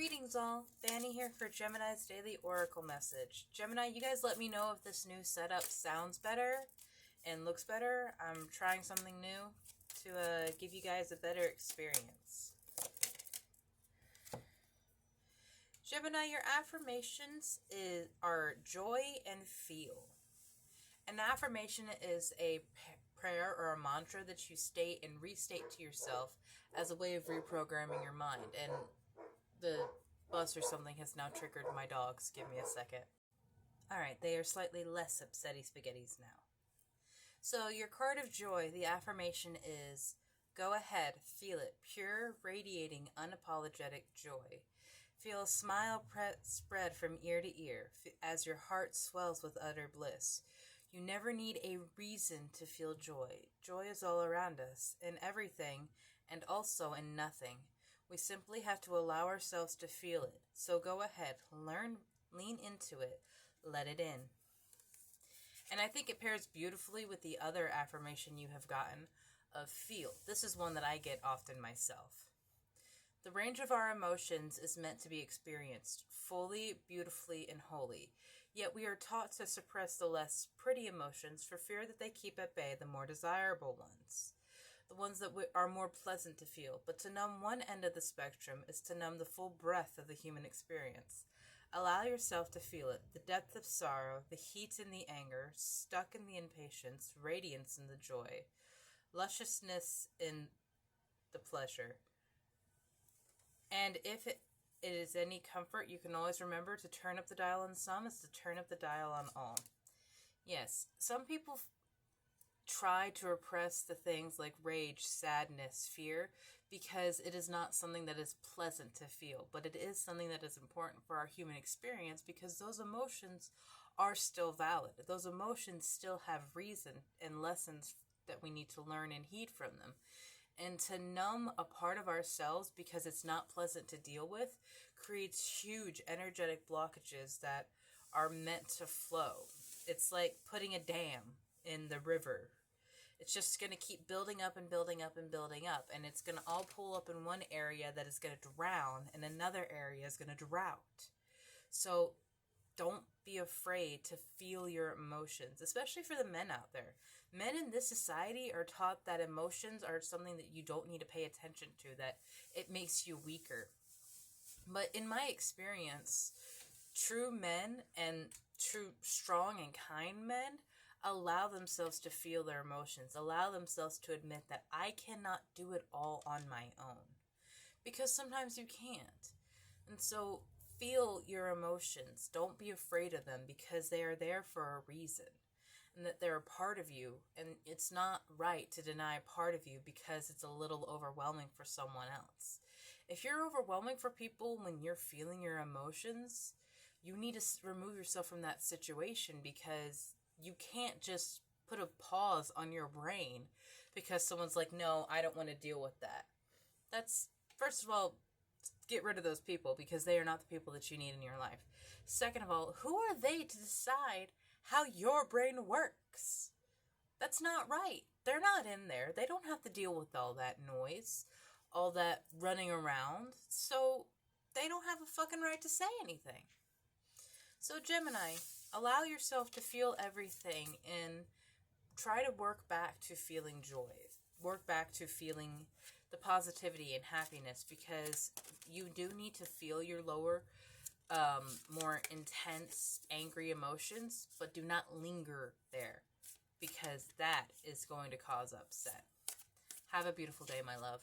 Greetings all, Fanny here for Gemini's Daily Oracle Message. Gemini, you guys let me know if this new setup sounds better and looks better. I'm trying something new to give you guys a better experience. Gemini, your affirmations are joy and feel. An affirmation is a prayer or a mantra that you state and restate to yourself as a way of reprogramming your mind. And the bus or something has now triggered my dogs. Give me a second. Alright, they are slightly less upsetty spaghettis now. So your card of joy, the affirmation is, go ahead, feel it, pure, radiating, unapologetic joy. Feel a smile spread from ear to ear as your heart swells with utter bliss. You never need a reason to feel joy. Joy is all around us, in everything, and also in nothing. We simply have to allow ourselves to feel it. So go ahead, lean into it, let it in. And I think it pairs beautifully with the other affirmation you have gotten of feel. This is one that I get often myself. The range of our emotions is meant to be experienced fully, beautifully, and wholly. Yet we are taught to suppress the less pretty emotions for fear that they keep at bay the more desirable ones. The ones that are more pleasant to feel. But to numb one end of the spectrum is to numb the full breadth of the human experience. Allow yourself to feel it, the depth of sorrow, the heat in the anger, stuck in the impatience, radiance in the joy, lusciousness in the pleasure. And if it is any comfort, you can always remember to turn up the dial on some is to turn up the dial on all. Yes, some people try to repress the things like rage, sadness, fear, because it is not something that is pleasant to feel, but it is something that is important for our human experience because those emotions are still valid. Those emotions still have reason and lessons that we need to learn and heed from them. And to numb a part of ourselves because it's not pleasant to deal with creates huge energetic blockages that are meant to flow. It's like putting a dam in the river. It's just going to keep building up and building up and building up, and it's going to all pull up in one area that is going to drown, and another area is going to drought. So don't be afraid to feel your emotions, especially for the men out there. Men in this society are taught that emotions are something that you don't need to pay attention to, that it makes you weaker. But in my experience, true men and true strong and kind men allow themselves to feel their emotions, allow themselves to admit that I cannot do it all on my own. Because sometimes you can't. And so feel your emotions. Don't be afraid of them because they are there for a reason. And that they're a part of you. And it's not right to deny a part of you because it's a little overwhelming for someone else. If you're overwhelming for people when you're feeling your emotions, you need to remove yourself from that situation because you can't just put a pause on your brain because someone's like, no, I don't want to deal with that. That's, first of all, get rid of those people because they are not the people that you need in your life. Second of all, who are they to decide how your brain works? That's not right. They're not in there. They don't have to deal with all that noise, all that running around. So they don't have a fucking right to say anything. So Gemini, allow yourself to feel everything and try to work back to feeling joy. Work back to feeling the positivity and happiness because you do need to feel your lower, more intense, angry emotions, but do not linger there because that is going to cause upset. Have a beautiful day, my love.